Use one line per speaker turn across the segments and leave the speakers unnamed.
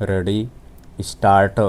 Ready start.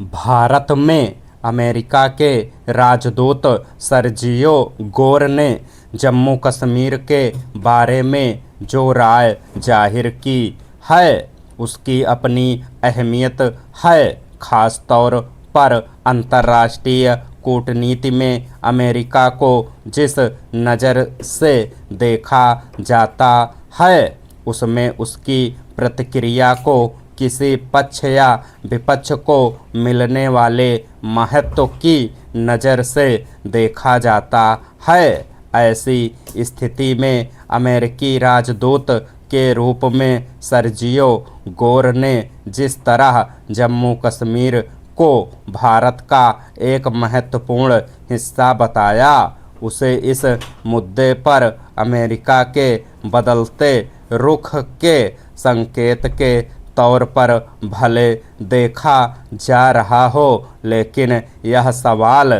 Bharat में America के राजदूत सर्जियो गोर ने जम्मू कश्मीर के बारे में जो राय जाहिर की है उसकी अपनी अहमियत है। ख़ास तौर पर अंतर्राष्ट्रीय कूटनीति में अमेरिका को जिस नज़र से देखा जाता है उसमें उसकी प्रतिक्रिया को किसी पक्ष या विपक्ष को मिलने वाले महत्व की नज़र से देखा जाता है। ऐसी स्थिति में अमेरिकी राजदूत के रूप में सर्जियो गोर ने जिस तरह जम्मू कश्मीर को भारत का एक महत्वपूर्ण हिस्सा बताया उसे इस मुद्दे पर अमेरिका के बदलते रुख के संकेत के तौर पर भले देखा जा रहा हो, लेकिन यह सवाल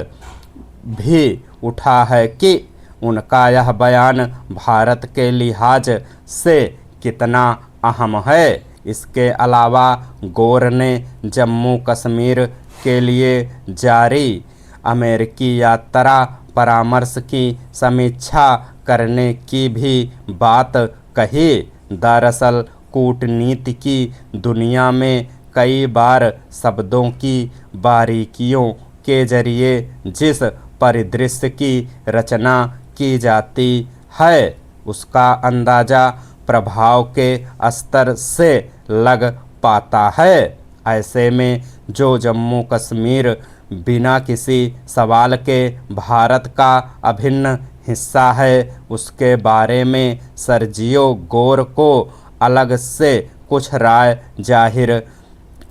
भी उठा है कि उनका यह बयान भारत के लिहाज से कितना अहम है। इसके अलावा गोर ने जम्मू कश्मीर के लिए जारी अमेरिकी यात्रा परामर्श की समीक्षा करने की भी बात कही। दरअसल कूटनीति की दुनिया में कई बार शब्दों की बारीकियों के जरिए जिस परिदृश्य की रचना की जाती है उसका अंदाज़ा प्रभाव के स्तर से लग पाता है। ऐसे में जो जम्मू कश्मीर बिना किसी सवाल के भारत का अभिन्न हिस्सा है उसके बारे में सर्जियो गोर को अलग से कुछ राय जाहिर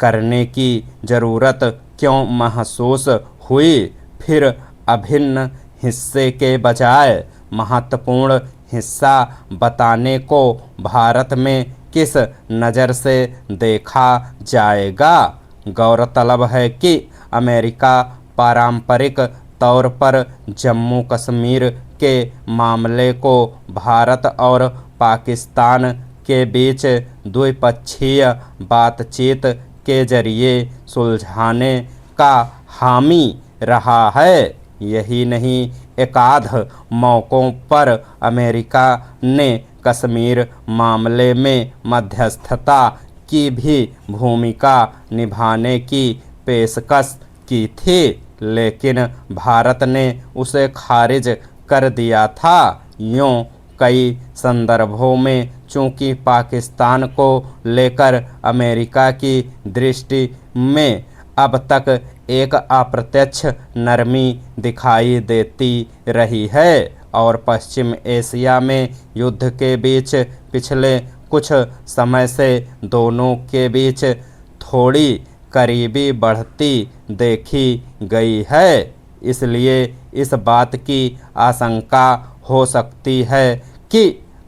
करने की ज़रूरत क्यों महसूस हुई। फिर अभिन्न हिस्से के बजाय महत्वपूर्ण हिस्सा बताने को भारत में किस नज़र से देखा जाएगा। गौरतलब है कि अमेरिका पारंपरिक तौर पर जम्मू कश्मीर के मामले को भारत और पाकिस्तान के बीच द्विपक्षीय बातचीत के जरिए सुलझाने का हामी रहा है। यही नहीं, एकाध मौक़ों पर अमेरिका ने कश्मीर मामले में मध्यस्थता की भी भूमिका निभाने की पेशकश की थी, लेकिन भारत ने उसे खारिज कर दिया था। यूँ कई संदर्भों में चूँकि पाकिस्तान को लेकर अमेरिका की दृष्टि में अब तक एक अप्रत्यक्ष नरमी दिखाई देती रही है और पश्चिम एशिया में युद्ध के बीच पिछले कुछ समय से दोनों के बीच थोड़ी करीबी बढ़ती देखी गई है, इसलिए इस बात की आशंका हो सकती है कि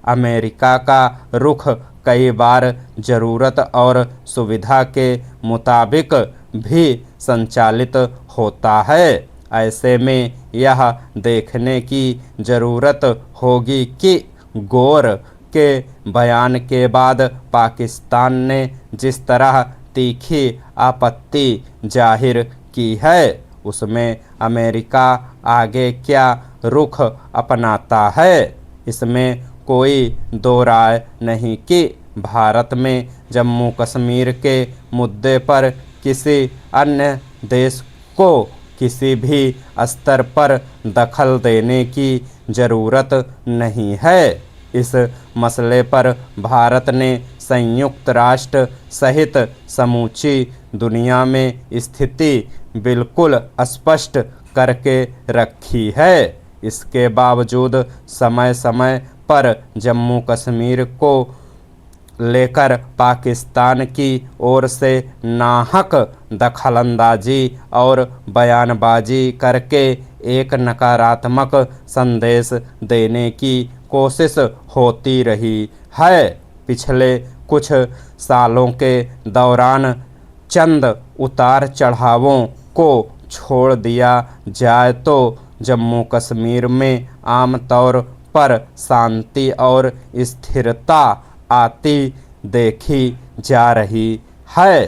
अमेरिका का रुख कई बार ज़रूरत और सुविधा के मुताबिक भी संचालित होता है। ऐसे में यह देखने की ज़रूरत होगी कि गोर के बयान के बाद पाकिस्तान ने जिस तरह तीखी आपत्ति जाहिर की है उसमें अमेरिका आगे क्या रुख अपनाता है। इसमें कोई दो राय नहीं कि भारत में जम्मू कश्मीर के मुद्दे पर किसी अन्य देश को किसी भी स्तर पर दखल देने की ज़रूरत नहीं है। इस मसले पर भारत ने संयुक्त राष्ट्र सहित समूची दुनिया में स्थिति बिल्कुल स्पष्ट करके रखी है। इसके बावजूद समय समय पर जम्मू कश्मीर को लेकर पाकिस्तान की ओर से नाहक दखलंदाजी और बयानबाजी करके एक नकारात्मक संदेश देने की कोशिश होती रही है। पिछले कुछ सालों के दौरान चंद उतार चढ़ावों को छोड़ दिया जाए तो जम्मू कश्मीर में आमतौर पर शांति और स्थिरता आती देखी जा रही है।